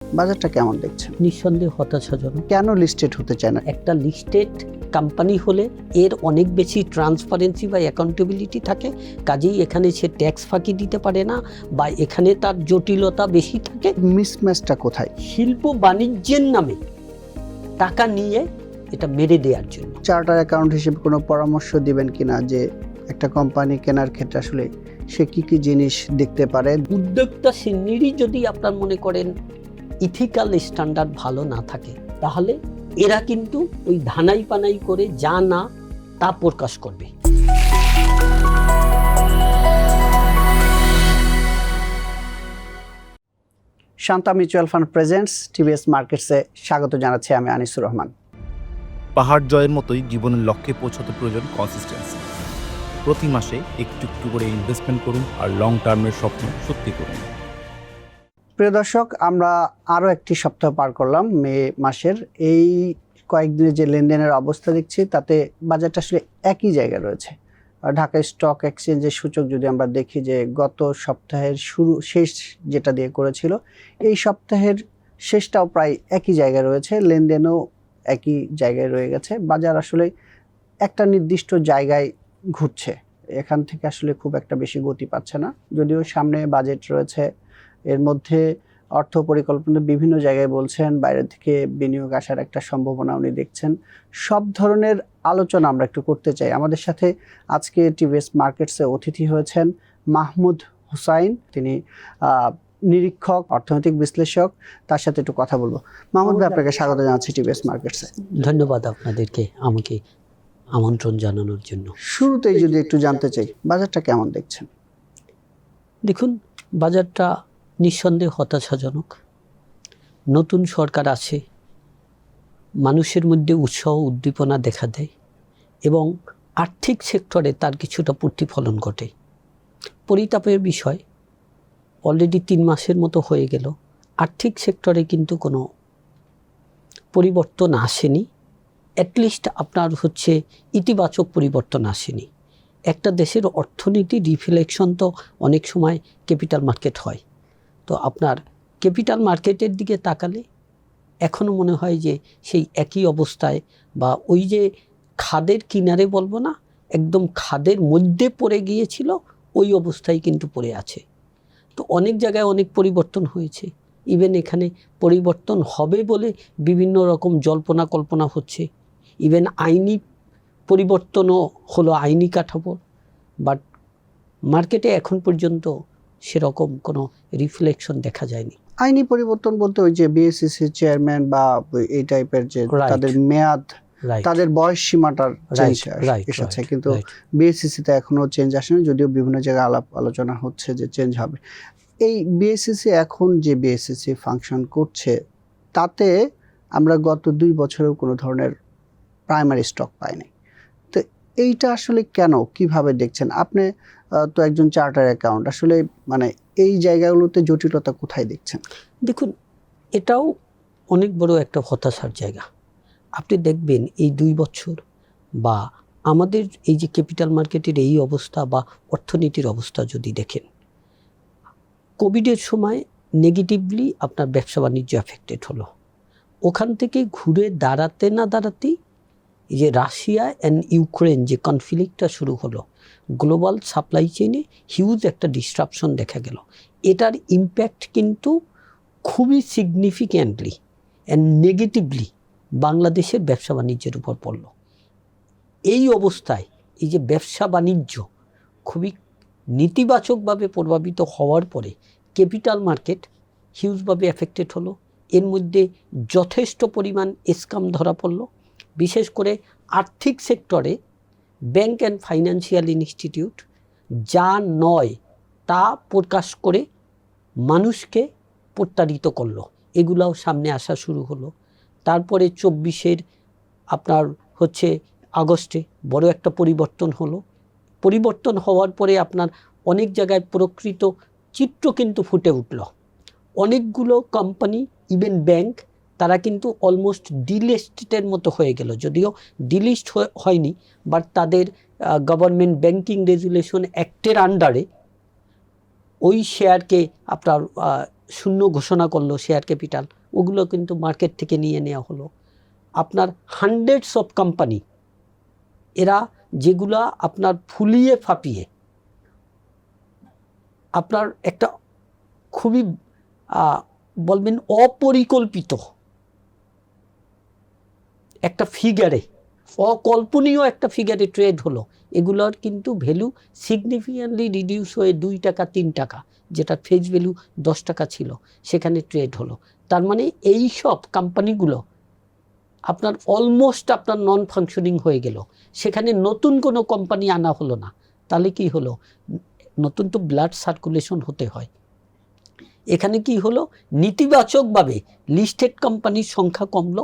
বাজারটা কেমন দেখছেন? নিঃসন্দেহে হতাশাজনক। কেন লিস্টেড হতে চায় না? একটা লিস্টেড কোম্পানি হলে এর অনেক বেশি ট্রান্সপারেন্সি বা অ্যাকাউন্টেবিলিটি থাকে, কাজেই এখানে সে ট্যাক্স ফাঁকি দিতে পারে না বা এখানে তার জটিলতা বেশি থাকে। মিসম্যাচটা কোথায়? শিল্প বাণিজ্যের নামে টাকা নিয়ে এটা মেরে দেওয়ার জন্য। চার্টার অ্যাকাউন্ট হিসেবে কোনো পরামর্শ দিবেন কিনা যে একটা কোম্পানি কেনার ক্ষেত্রে আসলে সে কি কি জিনিস দেখতে পারে? উদ্যোক্তা শ্রেণীরই যদি আপনার মনে করেন ইথিক্যাল স্ট্যান্ডার্ড ভালো না থাকে, তাহলে এরা কিন্তু ওই ধানাই পানাই করে যা না তা প্রকাশ করবে। Shanta mutual fund presents TVS মার্কেটসে স্বাগত জানাচ্ছি আমি আনিসুর রহমান। পাহাড় জয়ের মতোই জীবনের লক্ষ্যে পৌঁছাতে প্রয়োজন কনসিস্টেন্সি। প্রতি মাসে একটু একটু করে ইনভেস্টমেন্ট করুন আর লং টার্মের স্বপ্ন সত্যি করুন। প্রিয় দর্শক, আমরা আরও একটি সপ্তাহ পার করলাম মে মাসের। এই কয়েকদিনের যে লেনদেনের অবস্থা দেখছি তাতে বাজারটা আসলে একই জায়গায় রয়েছে। ঢাকা স্টক এক্সচেঞ্জের সূচক যদি আমরা দেখি যে গত সপ্তাহের শেষ যেটা দিয়ে করেছিল, এই সপ্তাহের শেষটাও প্রায় একই জায়গায় রয়েছে, লেনদেনও একই জায়গায় রয়ে গেছে। বাজার আসলে একটা নির্দিষ্ট জায়গায় ঘুরছে, এখান থেকে আসলে খুব একটা বেশি গতি পাচ্ছে না। যদিও সামনে বাজেট রয়েছে, এর মধ্যে অর্থ পরিকল্পনা বিভিন্ন জায়গায় বলছেন বাইরে থেকে বিনিয়োগ আসার একটা সম্ভাবনা উনি দেখছেন। সব ধরনের আলোচনা আমরা একটু করতে চাই। আমাদের সাথে আজকে টিভিএস মার্কেটসে অতিথি হয়েছেন মাহমুদ হুসাইন, তিনি নিরীক্ষক, অর্থনৈতিক বিশ্লেষক। তার সাথে একটু কথা বলবো। মাহমুদ ভাই, আপনাকে স্বাগত জানাচ্ছি টিভিএস মার্কেটসে। ধন্যবাদ আপনাদেরকে আমাকে আমন্ত্রণ জানানোর জন্য। শুরুতেই যদি একটু জানতে চাই, বাজারটা কেমন দেখছেন? দেখুন, বাজারটা নিঃসন্দেহে হতাশাজনক। নতুন সরকার আছে, মানুষের মধ্যে উৎসাহ উদ্দীপনা দেখা দেয় এবং আর্থিক সেক্টরে তার কিছুটা প্রতিফলন ঘটে। পরিতাপের বিষয়, অলরেডি 3 মাসের মতো হয়ে গেল, আর্থিক সেক্টরে কিন্তু কোনো পরিবর্তন আসেনি। অ্যাটলিস্ট আপনার ইতিবাচক পরিবর্তন আসেনি। একটা দেশের অর্থনীতি রিফ্লেকশন তো অনেক সময় ক্যাপিটাল মার্কেট হয়। তো আপনার ক্যাপিটাল মার্কেটের দিকে তাকালে এখনও মনে হয় যে সেই একই অবস্থায়, বা ওই যে খাদের কিনারে বলবো না, একদম খাদের মধ্যে পড়ে গিয়েছিল ওই অবস্থায় কিন্তু পড়ে আছে। তো অনেক জায়গায় অনেক পরিবর্তন হয়েছে। ইভেন এখানে পরিবর্তন হবে বলে বিভিন্ন রকম জল্পনা কল্পনা হচ্ছে। ইভেন আইনি পরিবর্তনও হলো, আইনি কাঠামো। বাট মার্কেটে এখন পর্যন্ত সেরকম কোনো রিফ্লেকশন দেখা যায়নি। আইনি পরিবর্তন বলতে ওই যে বিএসসিসি চেয়ারম্যান বা এই টাইপের যে তাদের মেয়াদ, তাদের বয়স সীমাটার চেঞ্জ এসেছে, কিন্তু বিএসসিসিতে এখনো চেঞ্জ আসেনি, যদিও বিভিন্ন জায়গায় আলোচনা হচ্ছে যে চেঞ্জ হবে। এই বিএসসিসি এখন যে বিএসসিসি ফাংশন করছে, তাতে আমরা গত 2 বছরেও কোনো ধরনের প্রাইমারি স্টক পাইনি। তো এইটা আসলে কেন, কিভাবে দেখছেন আপনি? তো একজন চার্টার অ্যাকাউন্ট, আসলে মানে এই জায়গাগুলোতে জটিলতা কোথায় দেখছেন? দেখুন, এটাও অনেক বড় একটা হতাশার জায়গা। আপনি দেখবেন এই 2 বছর বা আমাদের এই যে ক্যাপিটাল মার্কেটের এই অবস্থা বা অর্থনীতির অবস্থা যদি দেখেন, কোভিডের সময় নেগেটিভলি আপনার ব্যবসা বাণিজ্য এফেক্টেড হলো। ওখান থেকে ঘুরে দাঁড়াতে না দাঁড়াতেই এই যে রাশিয়া অ্যান্ড ইউক্রেন যে কনফ্লিক্টটা শুরু হলো, গ্লোবাল সাপ্লাই চেইনে হিউজ একটা ডিসরাপশন দেখা গেল। এটার ইম্প্যাক্ট কিন্তু খুবই সিগনিফিক্যান্টলি অ্যান্ড নেগেটিভলি বাংলাদেশের ব্যবসা বাণিজ্যের উপর পড়ল। এই অবস্থায় এই যে ব্যবসা বাণিজ্য খুবই নেতিবাচকভাবে প্রভাবিত হওয়ার পরে ক্যাপিটাল মার্কেট হিউজভাবে এফেক্টেড হলো। এর মধ্যে যথেষ্ট পরিমাণ স্ক্যাম ধরা পড়ল। বিশেষ করে আর্থিক সেক্টরে ব্যাংক অ্যান্ড ফাইন্যান্সিয়াল ইনস্টিটিউট যা নয় তা প্রকাশ করে মানুষকে প্রতারিত করলো, এগুলাও সামনে আসা শুরু হলো। তারপরে 24-এর আপনার আগস্টে বড় একটা পরিবর্তন হলো। পরিবর্তন হওয়ার পরে আপনার অনেক জায়গায় প্রকৃত চিত্র কিন্তু ফুটে উঠল। অনেকগুলো কোম্পানি, ইভেন ব্যাংক, তারা কিন্তু অলমোস্ট ডিলিস্টের মতো হয়ে গেল। যদিও ডিলিস্ট হয়নি, বাট তাদের গভর্নমেন্ট ব্যাংকিং রেগুলেশন অ্যাক্টের আন্ডারে ওই শেয়ারকে আপনার শূন্য ঘোষণা করলো শেয়ার ক্যাপিটাল, ওগুলো কিন্তু মার্কেট থেকে নিয়ে নেওয়া হলো। আপনার হান্ড্রেডস অফ কোম্পানি, এরা যেগুলা আপনার ফুলিয়ে ফাঁপিয়ে আপনার একটা খুবই বলবেন অপরিকল্পিত একটা ফিগারে, অকল্পনীয় একটা ফিগারে ট্রেড হলো, এগুলোর কিন্তু ভ্যালু সিগনিফিক্যান্টলি রিডিউস হয়ে 2 টাকা 3 টাকা, যেটা ফেস ভ্যালু 10 টাকা ছিল, সেখানে ট্রেড হলো। তার মানে এই সব কোম্পানিগুলো আপনার অলমোস্ট আপনার নন ফাংশনিং হয়ে গেল, সেখানে নতুন কোনো কোম্পানি আনা হলো না। তাহলে কি হলো, নতুন তো ব্লাড সার্কুলেশন হতে হয়। এখানে কি হলো, নেতিবাচকভাবে লিস্টেড কোম্পানির সংখ্যা কমলো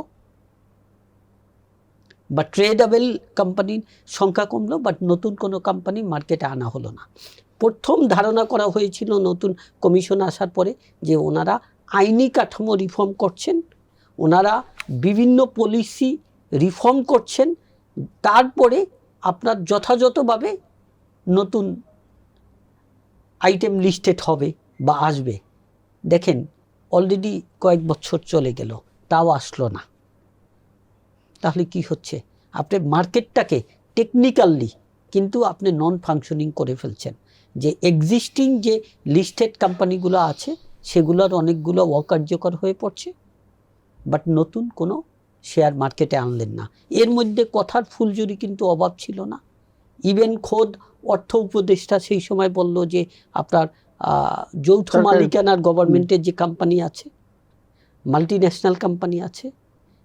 বা ট্রেডেবল কোম্পানির সংখ্যা কমলো, বাট নতুন কোনো কোম্পানি মার্কেটে আনা হলো না। প্রথম ধারণা করা হয়েছিল নতুন কমিশন আসার পরে যে ওনারা আইনি কাঠামো রিফর্ম করছেন, ওনারা বিভিন্ন পলিসি রিফর্ম করছেন, তারপরে আপনার যথাযথভাবে নতুন আইটেম লিস্টেড হবে বা আসবে। দেখেন অলরেডি কয়েক বছর চলে গেল, তাও আসলো না। তাহলে কি হচ্ছে, আপনি মার্কেটটাকে টেকনিক্যালি কিন্তু আপনি নন ফাংশনিং করে ফেলছেন। যে এক্সিস্টিং যে লিস্টেড কোম্পানিগুলো আছে সেগুলোর অনেকগুলো অকার্যকর হয়ে পড়ছে, বাট নতুন কোনো শেয়ার মার্কেটে আনলেন না। এর মধ্যে কথার ফুলঝুরি কিন্তু অভাব ছিল না। ইভেন খোদ অর্থ উপদেষ্টা সেই সময় বলল যে আপনার যৌথ মালিকানার গভর্নমেন্টের যে কোম্পানি আছে, মাল্টি ন্যাশনাল কোম্পানি আছে,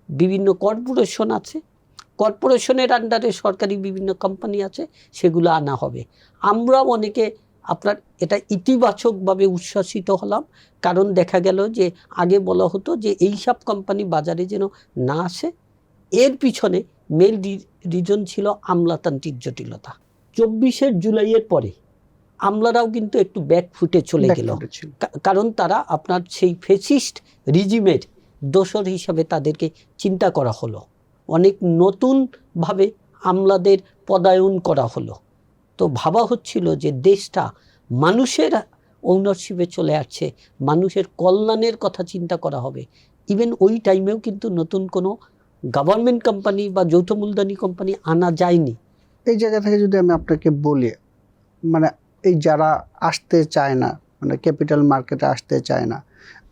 বিভিন্ন কর্পোরেশন আছে, কর্পোরেশনের আন্ডারে সরকারি বিভিন্ন কোম্পানি আছে, সেগুলো আনা হবে। আমরা অনেকে আপনার এটা ইতিবাচকভাবে উচ্ছ্বাসিত হলাম, কারণ দেখা গেল যে আগে বলা হতো যে এইসব কোম্পানি বাজারে যেন না আসে। এর পিছনে মেল রিজন ছিল আমলাতান্ত্রিক জটিলতা। 24 জুলাইয়ের পরে আমলারাও কিন্তু একটু ব্যাক ফুটে চলে গেল, কারণ তারা আপনার সেই ফেসিস্ট রিজিমের দোসর হিসাবে তাদেরকে চিন্তা করা হলো। অনেক নতুনভাবে আমলাদের পদায়ন করা হলো। তো ভাবা হচ্ছিল যে দেশটা মানুষের ওনারশিপে চলে আসছে, মানুষের কল্যাণের কথা চিন্তা করা হবে। ইভেন ওই টাইমেও কিন্তু নতুন কোনো গভর্নমেন্ট কোম্পানি বা যৌথ মূলধনী কোম্পানি আনা যায়নি। এই জায়গা থেকে যদি আমি আপনাকে বলি, মানে এই যারা আসতে চায় না, মানে ক্যাপিটাল মার্কেটে আসতে চায় না,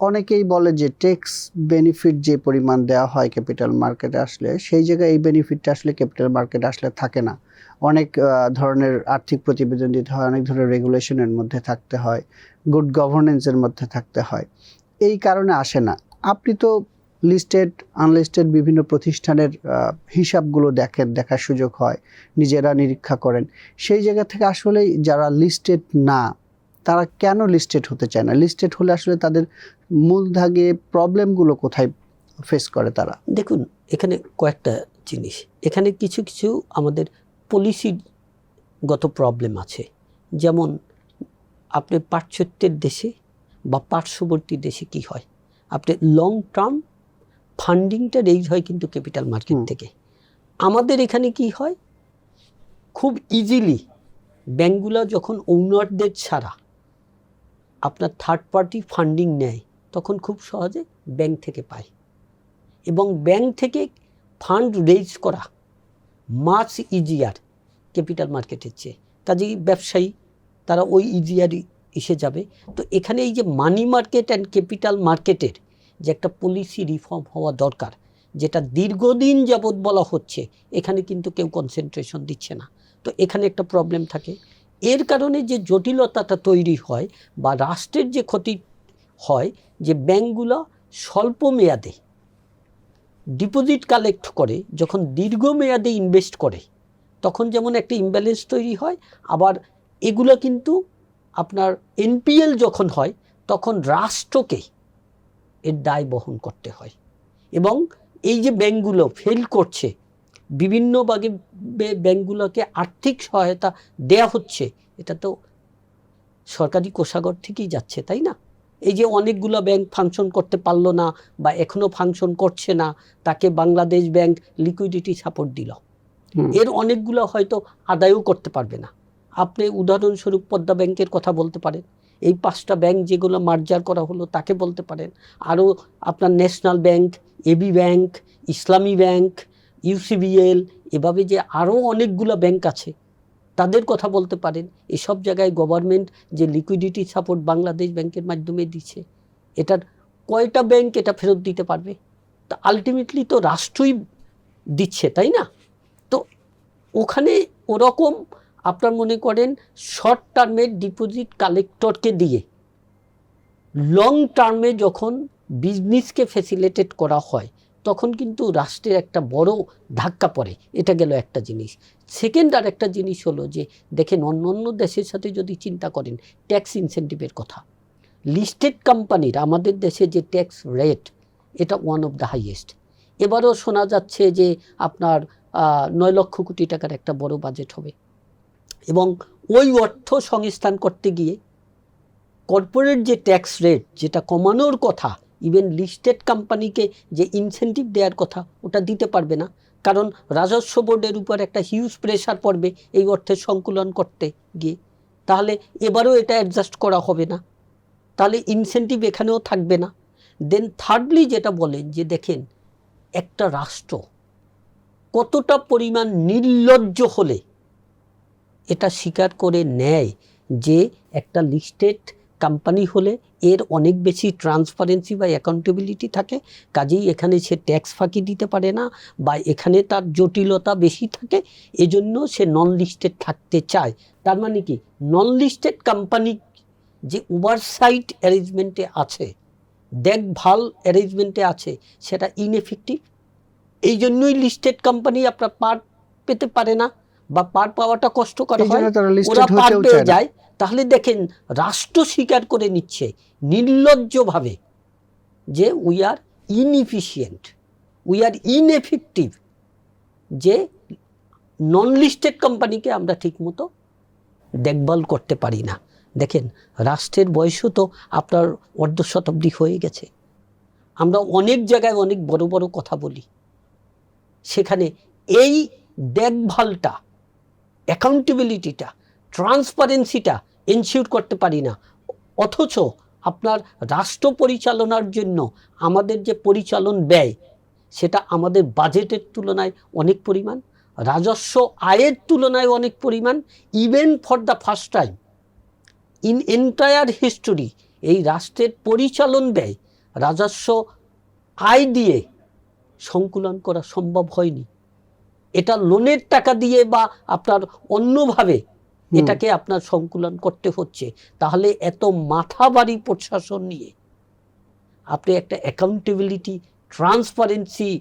অনেকেই বলে যে ট্যাক্স বেনিফিট যে পরিমাণ দেওয়া হয় ক্যাপিটাল মার্কেটে আসলে, সেই জায়গায় এই বেনিফিটটা আসলে ক্যাপিটাল মার্কেটে আসলে থাকে না। অনেক ধরনের আর্থিক প্রতিবেদন দিতে হয়, অনেক ধরনের রেগুলেশনের মধ্যে থাকতে হয়, গুড গভর্নেন্সের মধ্যে থাকতে হয়, এই কারণে আসে না। আপনি তো লিস্টেড আনলিস্টেড বিভিন্ন প্রতিষ্ঠানের হিসাবগুলো দেখার সুযোগ হয়, নিজেরা নিরীক্ষা করেন। সেই জায়গা থেকে আসলে যারা লিস্টেড না, তারা কেন লিস্টেড হতে চায় না? লিস্টেড হলে আসলে তাদের মূলধাগে প্রবলেমগুলো কোথায় ফেস করে তারা? দেখুন, এখানে কয়েকটা জিনিস, এখানে কিছু কিছু আমাদের পলিসিগত প্রবলেম আছে। যেমন আপনি পাশ্চাত্যের দেশে বা পার্শ্ববর্তী দেশে কি হয়, আপনি লং টার্ম ফান্ডিংটা রেইজ হয় কিন্তু ক্যাপিটাল মার্কেট থেকে। আমাদের এখানে কি হয়, খুব ইজিলি ব্যাঙ্কগুলো যখন ওনারদের ছাড়া আপনার থার্ড পার্টি ফান্ডিং নেয়, তখন খুব সহজে ব্যাংক থেকে পায়, এবং ব্যাংক থেকে ফান্ড রেইজ করা মাচ ইজিয়ার ক্যাপিটাল মার্কেটের চেয়ে। কাজেই ব্যবসায়ী তারা ওই ইজিয়ারই এসে যাবে। তো এখানে এই যে মানি মার্কেট অ্যান্ড ক্যাপিটাল মার্কেটের যে একটা পলিসি রিফর্ম হওয়া দরকার, যেটা দীর্ঘদিন যাবৎ বলা হচ্ছে, এখানে কিন্তু কেউ কনসেন্ট্রেশন দিচ্ছে না। তো এখানে একটা প্রবলেম থাকে। এর কারণে যে জটিলতাটা তৈরি হয় বা রাষ্ট্রের যে ক্ষতি হয়, যে ব্যাংকগুলো স্বল্প মেয়াদে ডিপোজিট কালেক্ট করে যখন দীর্ঘমেয়াদে ইনভেস্ট করে, তখন যেমন একটা ইমব্যালেন্স তৈরি হয়। আবার এগুলো কিন্তু আপনার এনপিএল যখন হয়, তখন রাষ্ট্রকে এর দায় বহন করতে হয়। এবং এই যে ব্যাংকগুলো ফেল করছে, বিভিন্ন ভাগে ব্যাংকগুলোকে আর্থিক সহায়তা দেয়া হচ্ছে, এটা তো সরকারি কোষাগার থেকেই যাচ্ছে, তাই না? এই যে অনেকগুলো ব্যাংক ফাংশন করতে পারলো না বা এখনো ফাংশন করছে না, তাকে বাংলাদেশ ব্যাংক লিকুইডিটি সাপোর্ট দিল, এর অনেকগুলো হয়তো আদায়ও করতে পারবে না। আপনি উদাহরণস্বরূপ পদ্মা ব্যাংকের কথা বলতে পারেন। এই 5টা ব্যাংক যেগুলো মার্জার করা হলো তাকে বলতে পারেন, আরও আপনার ন্যাশনাল ব্যাংক, এবি ব্যাংক, ইসলামী ব্যাংক, ইউসিবিএল, এভাবে যে আরও অনেকগুলো ব্যাংক আছে তাদের কথা বলতে পারেন। এসব জায়গায় গভর্নমেন্ট যে লিকুইডিটি সাপোর্ট বাংলাদেশ ব্যাংকের মাধ্যমে দিচ্ছে, এটার কয়টা ব্যাংক এটা ফেরত দিতে পারবে? তা আলটিমেটলি তো রাষ্ট্রই দিচ্ছে, তাই না? তো ওখানে ওরকম আপনার মনে করেন শর্ট টার্মের ডিপোজিট কালেক্টরকে দিয়ে লং টার্মে যখন বিজনেসকে ফ্যাসিলিটেট করা হয় তখন কিন্তু রাষ্ট্রের একটা বড় ধাক্কা পড়ে। এটা গেল একটা জিনিস। সেকেন্ড আর একটা জিনিস হলো যে দেখেন অন্য অন্য দেশের সাথে যদি চিন্তা করেন ট্যাক্স ইনসেন্টিভের কথা, লিস্টেড কোম্পানির আমাদের দেশে যে ট্যাক্স রেট এটা ওয়ান অফ দ্য হাইয়েস্ট। এবারও শোনা যাচ্ছে যে আপনার 9 লক্ষ কোটি টাকার একটা বড় বাজেট হবে, এবং ওই অর্থ সংস্থান করতে গিয়ে কর্পোরেট যে ট্যাক্স রেট যেটা কমানোর কথা, ইভেন লিস্টেড কোম্পানিকে যে ইনসেন্টিভ দেওয়ার কথা ওটা দিতে পারবে না, কারণ রাজস্ব বোর্ডের উপর একটা হিউজ প্রেশার পড়বে এই অর্থের সংকুলন করতে গিয়ে। তাহলে এবারও এটা অ্যাডজাস্ট করা হবে না, তাহলে ইনসেন্টিভ এখানেও থাকবে না। দেন থার্ডলি যেটা বলেন যে দেখেন একটা রাষ্ট্র কতটা পরিমাণ নির্লজ্জ হলে এটা স্বীকার করে নেয় যে একটা লিস্টেড কোম্পানি হলে এর অনেক বেশি ট্রান্সপারেন্সি বা অ্যাকাউন্টেবিলিটি থাকে, কাজেই এখানে সে ট্যাক্স ফাঁকি দিতে পারে না বা এখানে তার জটিলতা বেশি থাকে, এজন্য সে নন লিস্টেড থাকতে চায়। তার মানে কি নন লিস্টেড কোম্পানি যে ওভারসাইট অ্যারেঞ্জমেন্টে আছে, দেখভাল অ্যারেঞ্জমেন্টে আছে, সেটা ইনএফেক্টিভ। এই জন্যই লিস্টেড কোম্পানি আপনার পার পেতে পারে না বা পার পাওয়াটা কষ্টকর হয়, ওরা পার পেয়ে যায়। তাহলে দেখেন রাষ্ট্র স্বীকার করে নিচ্ছে নির্লজ্জভাবে যে we are inefficient, we are ineffective, যে নন লিস্টেড কোম্পানিকে আমরা ঠিকমতো দেখভাল করতে পারি না। দেখেন রাষ্ট্রের বয়সও তো আপনার অর্ধ শতাব্দী হয়ে গেছে, আমরা অনেক জায়গায় অনেক বড় বড় কথা বলি, সেখানে এই দেখভালটা, অ্যাকাউন্টেবিলিটিটা, ট্রান্সপারেন্সিটা এনশিওর করতে পারি না। অথচ আপনার রাষ্ট্র পরিচালনার জন্য আমাদের যে পরিচালন ব্যয় সেটা আমাদের বাজেটের তুলনায় অনেক পরিমাণ, রাজস্ব আয়ের তুলনায় অনেক পরিমাণ। Even for the first time in entire history এই রাষ্ট্রের পরিচালন ব্যয় রাজস্ব আয় দিয়ে সংকুলন করা সম্ভব হয়নি। এটা লোনের টাকা দিয়ে বা আপনার অন্যভাবে এটাকে আপনার সংকুলন করতে হচ্ছে। তাহলে এত মাথাবাড়ি প্রশাসন নিয়ে আপনি একটা অ্যাকাউন্টেবিলিটি, ট্রান্সপারেন্সি,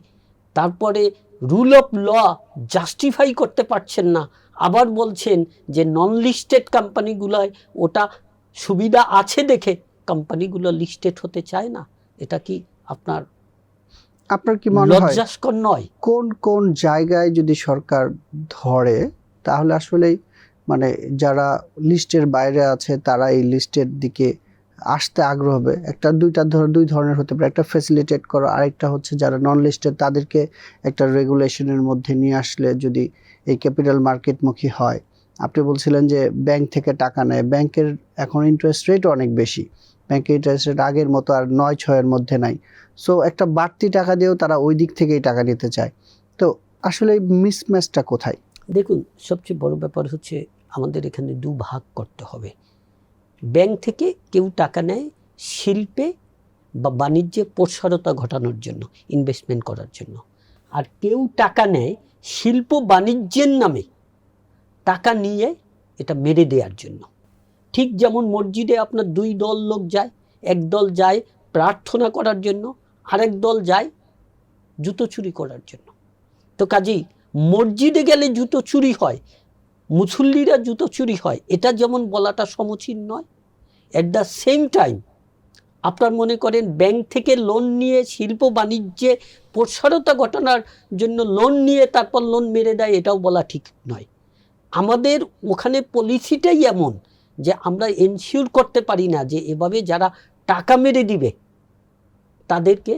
তারপরে রুল অফ ল জাস্টিফাই করতে পারছেন না, আবার বলছেন যে নন লিস্টেড কোম্পানিগুলোয় ওটা সুবিধা আছে দেখে কোম্পানিগুলো লিস্টেড হতে চায় না। এটা কি আপনার কি মনে হয় লজ্জাস্কর নয়? কোন কোন জায়গায় যদি সরকার ধরে তাহলে আসলেই মানে যারা লিস্টের বাইরে আছে তারা এই লিস্টের দিকে আসতে আগ্রহ হবে? দুই ধরনের হতে পারে, একটা ফ্যাসিলিটেট করা, আরেকটা হচ্ছে যারা নন লিস্টেড তাদেরকে একটা রেগুলেশনের মধ্যে নিয়ে আসলে যদি এই ক্যাপিটাল মার্কেটমুখী হয়। আপনি বলছিলেন যে ব্যাংক থেকে টাকা নেয়, ব্যাংকের এখন ইন্টারেস্ট রেটও অনেক বেশি, ব্যাংকের ইন্টারেস্ট রেট আগের মতো আর 9-6 মধ্যে নাই। সো একটা বাড়তি টাকা দিয়েও তারা ওই দিক থেকেই টাকা নিতে চায়। তো আসলে মিসম্যাচটা কোথায়? দেখুন সবচেয়ে বড় ব্যাপার হচ্ছে আমাদের এখানে দুভাগ করতে হবে। ব্যাংক থেকে কেউ টাকা নেয় শিল্পে বা বাণিজ্যে প্রসারতা ঘটানোর জন্য, ইনভেস্টমেন্ট করার জন্য, আর কেউ টাকা নেয় শিল্প বাণিজ্যের নামে টাকা নিয়ে এটা মেরে দেওয়ার জন্য। ঠিক যেমন মসজিদে আপনার দুই দল লোক যায়, এক দল যায় প্রার্থনা করার জন্য, আরেক দল যায় জুতো চুরি করার জন্য। তো কাজেই মসজিদে গেলে জুতো চুরি হয়, মুসল্লিরা জুতো চুরি হয়, এটা যেমন বলাটা সমীচীন নয়। অ্যাট দ্য সেম টাইম আপনার মনে করেন ব্যাংক থেকে লোন নিয়ে শিল্প বাণিজ্যে প্রসারতা ঘটানোর জন্য লোন নিয়ে তারপর লোন মেরে দেয়, এটাও বলা ঠিক নয়। আমাদের ওখানে পলিসিটাই এমন যে আমরা এনশিওর করতে পারি না যে এভাবে যারা টাকা মেরে দিবে তাদেরকে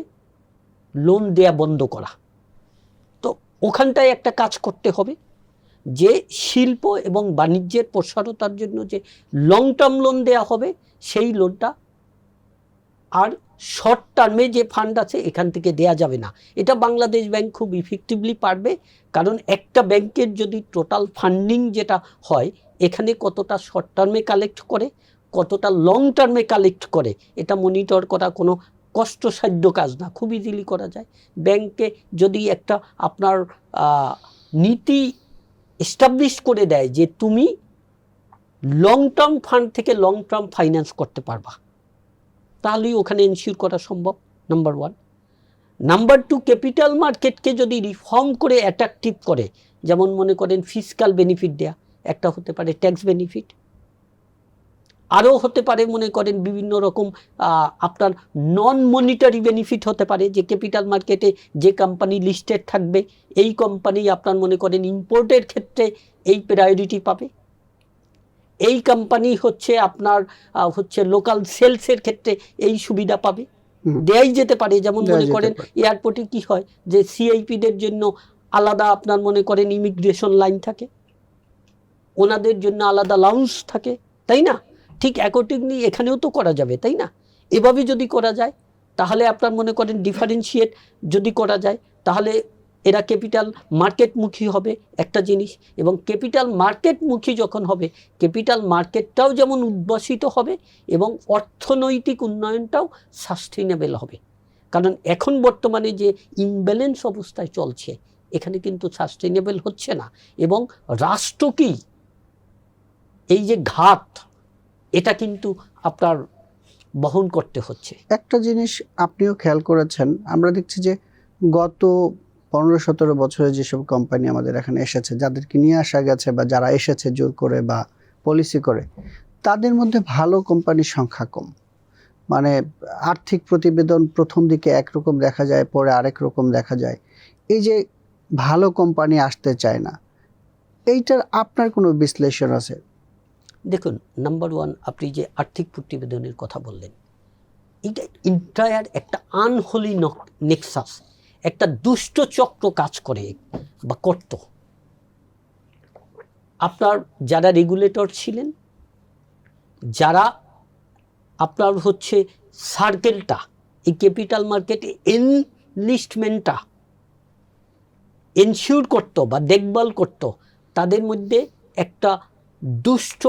লোন দেয়া বন্ধ করা। তো ওখানটায় একটা কাজ করতে হবে। যে শিল্প এবং বাণিজ্যের প্রসারতার জন্য যে লং টার্ম লোন দেওয়া হবে সেই লোনটা আর শর্ট টার্মে যে ফান্ড আছে এখান থেকে দেয়া যাবে না। এটা বাংলাদেশ ব্যাংক খুব ইফেক্টিভলি পারবে, কারণ একটা ব্যাংকের যদি টোটাল ফান্ডিং যেটা হয় এখানে কতটা শর্ট টার্মে কালেক্ট করে কতটা লং টার্মে কালেক্ট করে এটা মনিটর করা কোনো কষ্টসাধ্য কাজ না, খুব ইজিলি করা যায়। ব্যাংকে যদি একটা আপনার নীতি এস্টাবলিশ করে দেয় যে তুমি লং টার্ম ফান্ড থেকে লং টার্ম ফাইন্যান্স করতে পারবা, তাহলেই ওখানে এনশিওর করা সম্ভব, number one. Number two, capital মার্কেটকে যদি রিফর্ম করে অ্যাট্রাকটিভ করে, যেমন মনে করেন ফিসকাল বেনিফিট দেয়া, একটা হতে পারে ট্যাক্স বেনিফিট, আরও হতে পারে মনে করেন বিভিন্ন রকম আপনার নন মনিটারি বেনিফিট হতে পারে, যে ক্যাপিটাল মার্কেটে যে কোম্পানি লিস্টেড থাকবে এই কোম্পানি আপনার মনে করেন ইম্পোর্টের ক্ষেত্রে এই প্রায়োরিটি পাবে, এই কোম্পানি হচ্ছে আপনার হচ্ছে লোকাল সেলসের ক্ষেত্রে এই সুবিধা পাবে, দেয়াই যেতে পারে। যেমন মনে করেন এয়ারপোর্টে কি হয় যে সিআইপিদের জন্য আলাদা আপনার মনে করেন ইমিগ্রেশন লাইন থাকে, ওনাদের জন্য আলাদা লাউঞ্জ থাকে, তাই না? ঠিক অ্যাকর্ডিংলি এখানেও তো করা যাবে, তাই না? এভাবে যদি করা যায় তাহলে আপনার মনে করেন ডিফারেন্সিয়েট যদি করা যায় তাহলে এরা ক্যাপিটাল মার্কেটমুখী হবে একটা জিনিস, এবং ক্যাপিটাল মার্কেটমুখী যখন হবে ক্যাপিটাল মার্কেটটাও যেমন উদ্ভাসিত হবে এবং অর্থনৈতিক উন্নয়নটাও সাস্টেইনেবল হবে। কারণ এখন বর্তমানে যে ইমব্যালেন্স অবস্থায় চলছে এখানে কিন্তু সাস্টেইনেবল হচ্ছে না, এবং রাষ্ট্রকেই এই যে ঘাত এটা কিন্তু আপনার বহন করতে হচ্ছে। একটা জিনিস আপনিও খেয়াল করেছেন, আমরা দেখছি যে গত 15-17 বছরে যেসব কোম্পানি আমাদের এখানে এসেছে, যাদেরকে নিয়ে আসা গেছে বা যারা এসেছে জোর করে বা পলিসি করে, তাদের মধ্যে ভালো কোম্পানির সংখ্যা কম। মানে আর্থিক প্রতিবেদন প্রথম দিকে একরকম দেখা যায়, পরে আরেক রকম দেখা যায়। এই যে ভালো কোম্পানি আসতে চায় না, এইটার আপনার কোনো বিশ্লেষণ আছে? দেখুন, নাম্বার ওয়ান, আপনি যে আর্থিক প্রতিবেদনের কথা বললেন, এটা ইন্টায়ার একটা আনহোলি নেক্সাস, একটা দুষ্ট চক্র কাজ করে বা করত। আপনার যারা রেগুলেটর ছিলেন, যারা আপনার হচ্ছে সার্কেলটা এই ক্যাপিটাল মার্কেটে এনলিস্টমেন্টটা এনশিওর করত বা দেখভাল করত, তাদের মধ্যে একটা দুষ্ট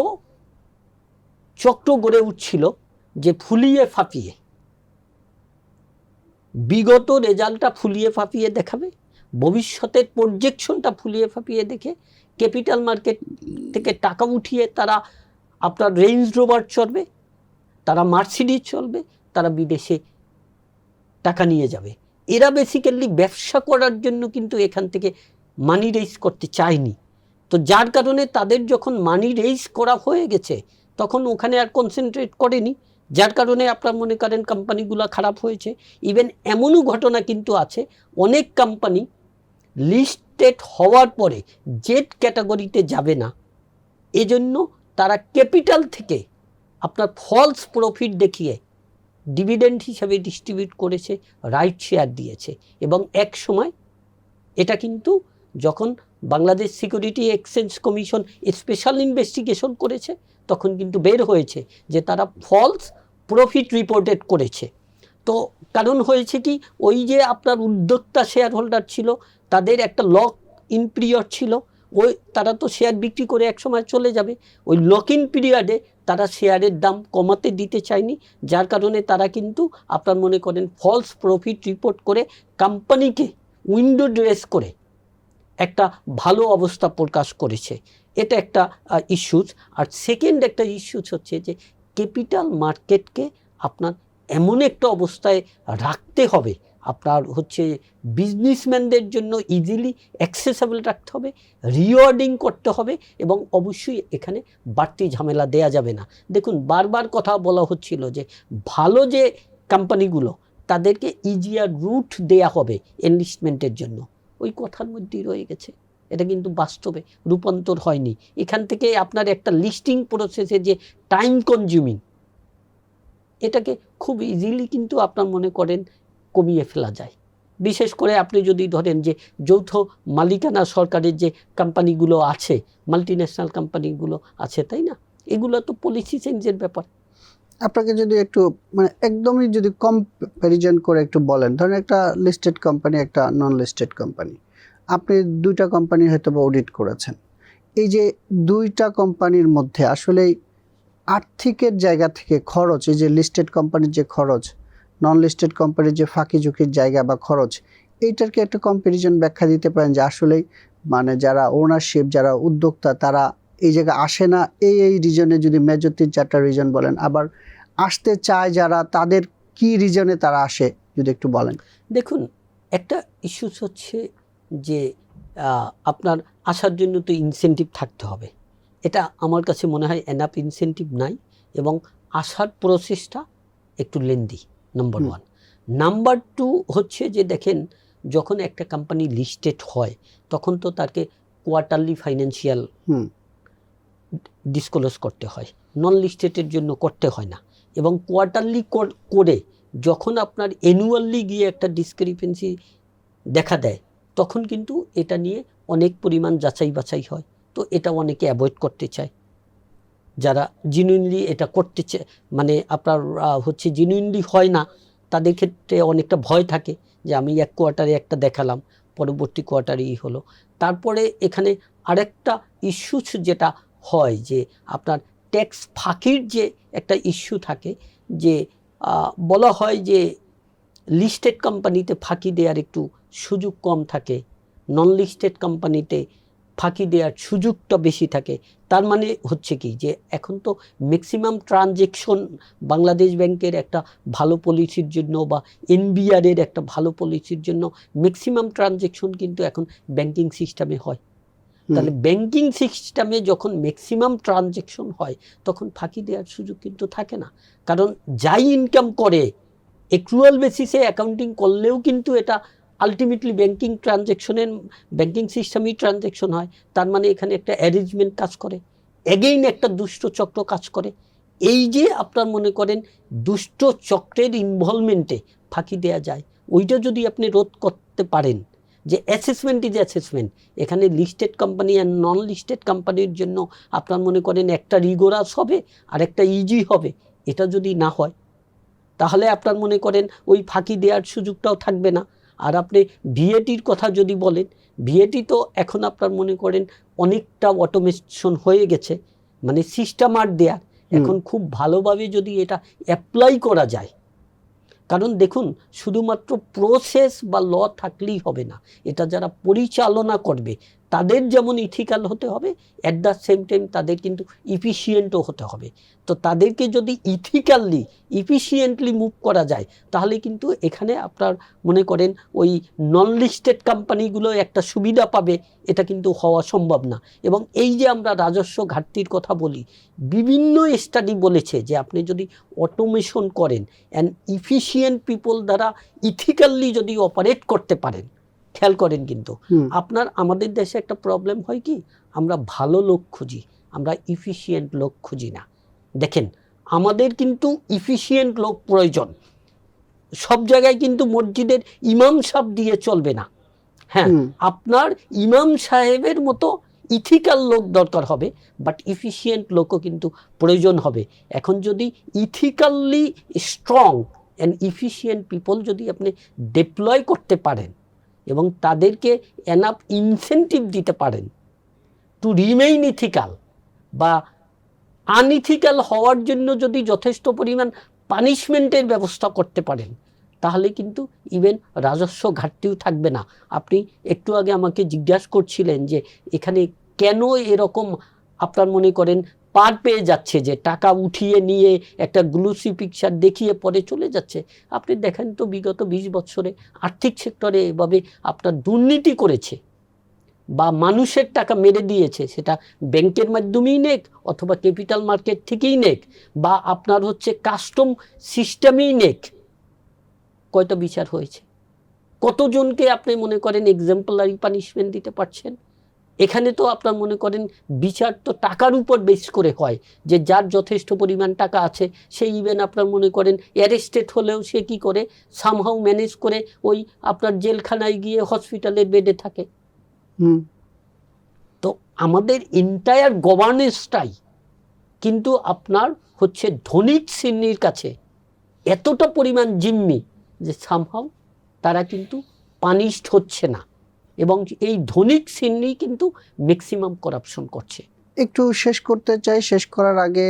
চক্র গড়ে উঠছিল যে ফুলিয়ে ফাঁপিয়ে বিগত রেজাল্টটা ফুলিয়ে ফাঁপিয়ে দেখাবে, ভবিষ্যতের প্রজেকশনটা ফুলিয়ে ফাঁপিয়ে দেখে ক্যাপিটাল মার্কেট থেকে টাকা উঠিয়ে তারা আপনার রেঞ্জ রোভার চলবে, তারা মার্সিডিজ চলবে, তারা বিদেশে টাকা নিয়ে যাবে। এরা বেসিক্যালি ব্যবসা করার জন্য কিন্তু এখান থেকে মানি রেইজ করতে চায়নি। তো যার কারণে তাদের যখন মানি রেইজ করা হয়ে গেছে তখন ওখানে আর কনসেন্ট্রেট করেনি, যার কারণে আপনার মনে করেন কোম্পানিগুলো খারাপ হয়েছে। ইভেন এমনও ঘটনা কিন্তু আছে, অনেক কোম্পানি লিস্টেড হওয়ার পরে জেড ক্যাটাগরিতে যাবে না, এজন্য তারা ক্যাপিটাল থেকে আপনার ফলস প্রফিট দেখিয়ে ডিভিডেন্ড হিসাবে ডিস্ট্রিবিউট করেছে, রাইট শেয়ার দিয়েছে। এবং এক সময় এটা কিন্তু যখন Bangladesh security exchange commission special investigation করেছে তখন কিন্তু বের হয়েছে যে তারা ফলস প্রফিট রিপোর্টেড করেছে। তো কারণ হয়েছে কি, ওই যে আপনার উদ্যোক্তা শেয়ার হোল্ডার ছিল তাদের একটা লক ইন পিরিয়ড ছিল, ওই তারা তো শেয়ার বিক্রি করে এক সময় চলে যাবে, ওই লক ইন পিরিয়ডে তারা শেয়ারের দাম কমাতে দিতে চায়নি, যার কারণে তারা কিন্তু আপনার মনে করেন ফলস প্রফিট রিপোর্ট করে কোম্পানিকে উইন্ডো ড্রেস করে একটা ভালো অবস্থা প্রকাশ করেছে। এটা একটা ইস্যুস। আর সেকেন্ড একটা ইস্যুস হচ্ছে যে ক্যাপিটাল মার্কেটকে আপনার এমন একটা অবস্থায় রাখতে হবে, আপনার হচ্ছে বিজনেসম্যানদের জন্য ইজিলি অ্যাক্সেসেবল রাখতে হবে, রিওয়ার্ডিং করতে হবে, এবং অবশ্যই এখানে বাড়তি ঝামেলা দেয়া যাবে না। দেখুন, বারবার কথা বলা হচ্ছিল যে ভালো যে কোম্পানিগুলো তাদেরকে ইজিয়ার রুট দেয়া হবে এনলিস্টমেন্টের জন্য, ওই কথার মধ্যেই রয়ে গেছে, এটা কিন্তু বাস্তবে রূপান্তর হয়নি। এখান থেকে আপনার একটা লিস্টিং প্রসেসে যে টাইম কনজিউমিং, এটাকে খুব ইজিলি কিন্তু আপনার মনে করেন কমিয়ে ফেলা যায়। বিশেষ করে আপনি যদি ধরেন যে যৌথ মালিকানা সরকারের যে কোম্পানিগুলো আছে, মাল্টিন্যাশনাল কোম্পানিগুলো আছে, তাই না, এগুলো তো পলিসি চেঞ্জের ব্যাপার। আপনাকে যদি একটু মানে একদমই যদি কম্প্যারিজন করে একটু বলেন, ধরেন একটা লিস্টেড কোম্পানি, একটা নন লিস্টেড কোম্পানি, আপনি দুইটা কোম্পানি হয়তো বা অডিট করেছেন, এই যে দুইটা কোম্পানির মধ্যে আসলে আর্থিকের জায়গা থেকে খরচ, এই যে লিস্টেড কোম্পানির যে খরচ, নন লিস্টেড কোম্পানির যে ফাঁকি ঝুঁকির জায়গা বা খরচ, এইটারকে একটা কম্প্যারিজন ব্যাখ্যা দিতে পারেন যে আসলেই মানে যারা ওনারশিপ, যারা উদ্যোক্তা, তারা এই জায়গায় আসে না এই রিজনে, যদি মেজর 3-4টা রিজন বলেন, আবার আসতে চায় যারা, তাদের কি রিজনে তারা আসে যদি একটু বলেন। দেখুন, একটা ইস্যুস হচ্ছে যে আপনার আসার জন্য তো ইনসেনটিভ থাকতে হবে। এটা আমার কাছে মনে হয় এনাফ ইনসেনটিভ নাই, এবং আসার প্রসেসটা একটু লেন্দি, নাম্বার 1। নাম্বার 2 হচ্ছে যে দেখেন, যখন একটা কোম্পানি লিস্টেড হয় তখন তো তাকে কোয়ার্টারলি ফাইন্যান্সিয়াল ডিসক্লোজ করতে হয়, নন লিস্টেডের জন্য করতে হয় না। এবং কোয়ার্টারলি করে যখন আপনার অ্যানুয়ালি গিয়ে একটা ডিসক্রিপেন্সি দেখা দেয়, তখন কিন্তু এটা নিয়ে অনেক পরিমাণ যাচাই বাছাই হয়। তো এটা অনেকে অ্যাভয়েড করতে চায়, যারা জেনুইনলি এটা করতে চায়, মানে আপনার হচ্ছে জেনুইনলি হয় না, তাদের ক্ষেত্রে অনেকটা ভয় থাকে যে আমি এক কোয়ার্টারে একটা দেখালাম, পরবর্তী কোয়ার্টারেই হলো। তারপরে এখানে আরেকটা ইস্যুস যেটা হয় যে আপনার ট্যাক্স ফাঁকির যে একটা ইস্যু থাকে, যে বলা হয় যে লিস্টেড কোম্পানিতে ফাঁকি দেওয়ার একটু সুযোগ কম থাকে, নন লিস্টেড কোম্পানিতে ফাঁকি দেওয়ার সুযোগটা বেশি থাকে। তার মানে হচ্ছে কি, যে এখন তো ম্যাক্সিমাম ট্রানজেকশন বাংলাদেশ ব্যাংকের একটা ভালো পলিসির জন্য বা এনবিআরের একটা ভালো পলিসির জন্য ম্যাক্সিমাম ট্রানজেকশন কিন্তু এখন ব্যাংকিং সিস্টেমে হয়। তাহলে ব্যাংকিং সিস্টেমে যখন ম্যাক্সিমাম ট্রানজেকশন হয়, তখন ফাঁকি দেওয়ার সুযোগ কিন্তু থাকে না। কারণ যাই ইনকাম করে অ্যাক্রুয়াল বেসিসে অ্যাকাউন্টিং করলেও কিন্তু এটা আলটিমেটলি ব্যাংকিং ট্রানজেকশনের, ব্যাংকিং সিস্টেমেই ট্রানজেকশন হয়। তার মানে এখানে একটা অ্যারেঞ্জমেন্ট কাজ করে, এগেইন একটা দুষ্ট চক্র কাজ করে। এই যে আপনার মনে করেন দুষ্ট চক্রের ইনভলভমেন্টে ফাঁকি দেওয়া যায়, ওইটা যদি আপনি রোধ করতে পারেন, যে অ্যাসেসমেন্ট ইজ অ্যাসেসমেন্ট, এখানে লিস্টেড কোম্পানি আর নন লিস্টেড কোম্পানির জন্য আপনার মনে করেন একটা রিগোরাস হবে আর একটা ইজি হবে, এটা যদি না হয়, তাহলে আপনার মনে করেন ওই ফাঁকি দেওয়ার সুযোগটাও থাকবে না। আর আপনি ভিএটির কথা যদি বলেন, ভিএটি তো এখন আপনার মনে করেন অনেকটা অটোমেশন হয়ে গেছে, মানে সিস্টেমার দেয়ার এখন খুব ভালোভাবে যদি এটা অ্যাপ্লাই করা যায়। কারণ দেখুন, শুধুমাত্র প্রসেস বা ল থাকলেই হবে না, এটা যারা পরিচালনা করবে তাদের যেমন ইথিক্যাল হতে হবে, অ্যাট দ্য সেম টাইম তাদের কিন্তু ইফিশিয়েন্টও হতে হবে। তো তাদেরকে যদি ইথিক্যালি ইফিশিয়েন্টলি মুভ করা যায়, তাহলে কিন্তু এখানে আপনার মনে করেন ওই নন লিস্টেড কোম্পানিগুলো একটা সুবিধা পাবে, এটা কিন্তু হওয়া সম্ভব না। এবং এই যে আমরা রাজস্ব ঘাটতির কথা বলি, বিভিন্ন স্টাডি বলেছে যে আপনি যদি অটোমেশন করেন অ্যান্ড ইফিশিয়েন্ট পিপল দ্বারা ইথিক্যালি যদি অপারেট করতে পারেন, খেয়াল করেন কিন্তু আপনার আমাদের দেশে একটা প্রবলেম হয় কি, আমরা ভালো লোক খুঁজি, আমরা ইফিশিয়েন্ট লোক খুঁজি না। দেখেন, আমাদের কিন্তু ইফিশিয়েন্ট লোক প্রয়োজন। সব জায়গায় কিন্তু মসজিদের ইমাম সাহেব দিয়ে চলবে না। হ্যাঁ, আপনার ইমাম সাহেবের মতো ইথিক্যাল লোক দরকার হবে, বাট ইফিশিয়েন্ট লোকও কিন্তু প্রয়োজন হবে। এখন যদি ethically strong and efficient people যদি আপনি ডিপ্লয় করতে পারেন এবং তাদেরকে এনাফ ইনসেন্টিভ দিতে পারেন টু রিমেইন ইথিক্যাল, বা আনইথিক্যাল হওয়ার জন্য যদি যথেষ্ট পরিমাণ পানিশমেন্টের ব্যবস্থা করতে পারেন, তাহলে কিন্তু ইভেন রাজস্ব ঘাটতিও থাকবে না। আপনি একটু আগে আমাকে জিজ্ঞাসা করছিলেন যে এখানে কেন এরকম আপনার মনে করেন পার পেয়ে যাচ্ছে, যে টাকা উঠিয়ে নিয়ে একটা গ্লুসি পিকচার দেখিয়ে পরে চলে যাচ্ছে। আপনি দেখেন তো বিগত 20 বছরে আর্থিক সেক্টরে এভাবে আপনার দুর্নীতি করেছে বা মানুষের টাকা মেরে দিয়েছে, সেটা ব্যাংকের মাধ্যমেই নেক অথবা ক্যাপিটাল মার্কেট থেকেই নেক বা আপনার হচ্ছে কাস্টম সিস্টেমেই নেক, কয়টা বিচার হয়েছে? কতজনকে আপনি মনে করেন এক্সাম্পলারি পানিশমেন্ট দিতে পারছেন? এখানে তো আপনার মনে করেন বিচার তো টাকার উপর বেস করে হয়, যে যার যথেষ্ট পরিমাণ টাকা আছে সে ইভেন আপনার মনে করেন অ্যারেস্টেড হলেও সে কি করে সামহাউ ম্যানেজ করে ওই আপনার জেলখানায় গিয়ে হসপিটালের বেডে থাকে। হুম। তো আমাদের এন্টায়ার গভর্নেন্সটাই কিন্তু আপনার হচ্ছে ধনিক শ্রেণীর কাছে এতটা পরিমাণ জিম্মি যে সামহাউ তারা কিন্তু পানিশড হচ্ছে না, এবং এই ধনিক শ্রেণী কিন্তু ম্যাক্সিমাম করাপশন করছে। একটু শেষ করতে চাই, শেষ করার আগে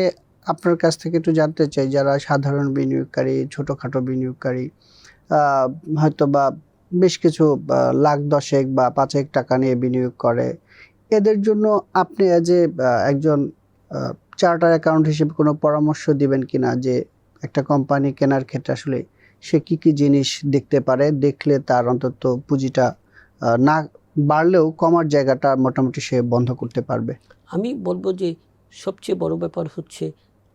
আপনার কাছ থেকে একটু জানতে চাই, যারা সাধারণ বিনিয়োগকারী, ছোটোখাটো বিনিয়োগকারী, হয়তো বা বেশ কিছু লাখ দশেক বা পাঁচেক টাকা নিয়ে বিনিয়োগ করে, এদের জন্য আপনি অ্যাজ এ একজন চার্টার অ্যাকাউন্ট হিসেবে কোনো পরামর্শ দিবেন কিনা, যে একটা কোম্পানি কেনার ক্ষেত্রে আসলে সে কি কি জিনিস দেখতে পারে, দেখলে তার অন্তত পুঁজিটা না বাড়লেও কমার জায়গাটা মোটামুটি সে বন্ধ করতে পারবে? আমি বলবো যে সবচেয়ে বড় ব্যাপার হচ্ছে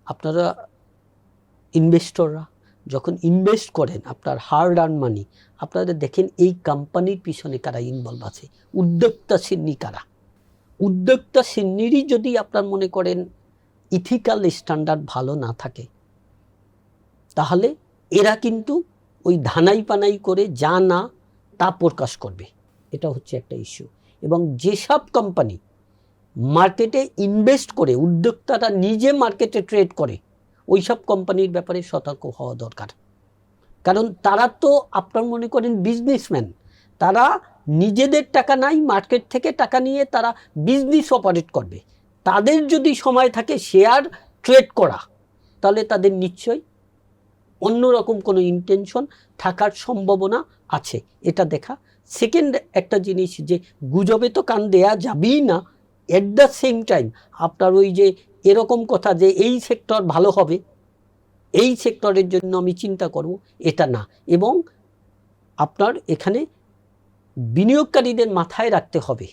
আপনারা ইনভেস্টররা যখন ইনভেস্ট করেন আপনার হার্ড আর্ন মানি, আপনারা দেখেন এই কোম্পানির পিছনে কারা ইনভলভ আছে, উদ্যোক্তা শ্রেণী কারা। উদ্যোক্তা শ্রেণীরই যদি আপনার মনে করেন ইথিক্যাল স্ট্যান্ডার্ড ভালো না থাকে, তাহলে এরা কিন্তু ওই ধানাই পানাই করে যা না তা প্রকাশ করবে। এটা হচ্ছে একটা ইস্যু। এবং যেসব কোম্পানি মার্কেটে ইনভেস্ট করে, উদ্যোক্তারা নিজে মার্কেটে ট্রেড করে, ওই সব কোম্পানির ব্যাপারে সতর্ক হওয়া দরকার। কারণ তারা তো আপনার মনে করেন বিজনেসম্যান, তারা নিজেদের টাকা নাই, মার্কেট থেকে টাকা নিয়ে তারা বিজনেস অপারেট করবে। তাদের যদি সময় থাকে শেয়ার ট্রেড করা, তাহলে তাদের নিশ্চয়ই অন্যরকম কোনো ইন্টেনশন থাকার সম্ভাবনা আছে, এটা দেখা। সেকেন্ড একটা জিনিস, যে গুজবে তো কান দেয়া যাবেই না, এট দ্য সেম টাইম আপনার ওই যে এরকম কথা যে এই সেক্টর ভালো হবে, এই সেক্টরের জন্য আমি চিন্তা করব, এটা না। এবং আপনার এখানে বিনিয়োগকারীদের মাথায় রাখতে হবে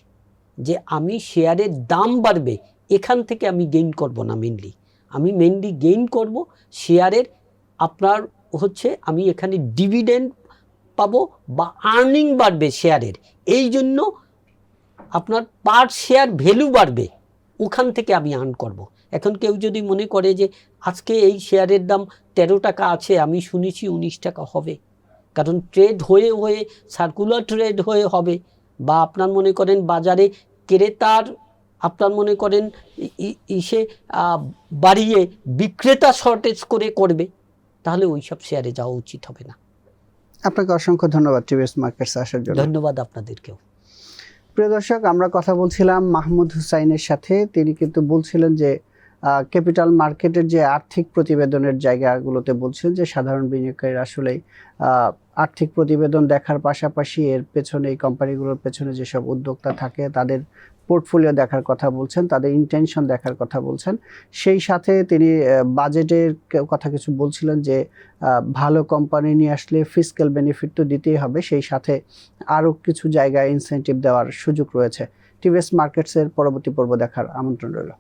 যে আমি শেয়ারের দাম বাড়বে এখান থেকে আমি গেইন করব না, আমি মেনলি গেইন করব শেয়ারের আপনার হচ্ছে আমি এখানে ডিভিডেন্ড পাবো বা আর্নিং বাড়বে শেয়ারের, এই জন্য আপনার পার শেয়ার ভ্যালু বাড়বে, ওখান থেকে আমি আর্ন করব। এখন কেউ যদি মনে করে যে আজকে এই শেয়ারের দাম 13 টাকা আছে, আমি শুনেছি 19 টাকা হবে, কারণ ট্রেড হয়ে হয়ে সার্কুলার ট্রেড হয়ে হবে, বা আপনার মনে করেন বাজারে ক্রেতার আপনার মনে করেন ইসে বাড়িয়ে বিক্রেতা শর্টেজ করে করবে, তাহলে ওই সব শেয়ারে যাওয়া উচিত হবে না। আপনাকে অসংখ্য ধন্যবাদ টিভিএস মার্কেটস আসার জন্য। ধন্যবাদ আপনাদেরকেও। প্রিয় দর্শক, আমরা কথা বলছিলাম মাহমুদ হুসাইনের সাথে। তিনি কিন্তু বলছিলেন যে ক্যাপিটাল মার্কেটের যে আর্থিক প্রতিবেদনের জায়গাগুলোতে বলছেন যে সাধারণ বিনিয়োগকারীরা আসলে আর্থিক প্রতিবেদন দেখার পাশাপাশি এর পেছনে, এই কোম্পানিগুলোর পেছনে যেসব উদ্যোক্তা থাকে তাদের পোর্টফোলিও দেখার কথা বলছেন, তাদের ইন্টেনশন দেখার কথা বলছেন। সেই সাথে তিনি বাজেটের কথা কিছু বলছিলেন যে ভালো কোম্পানি নিয়ে আসলে ফিসক্যাল বেনিফিট তো দিতেই হবে, সেই সাথে আরও কিছু জায়গায় ইনসেন্টিভ দেওয়ার সুযোগ রয়েছে। টিভিএস মার্কেটসের পরবর্তী পর্ব দেখার আমন্ত্রণ রইল।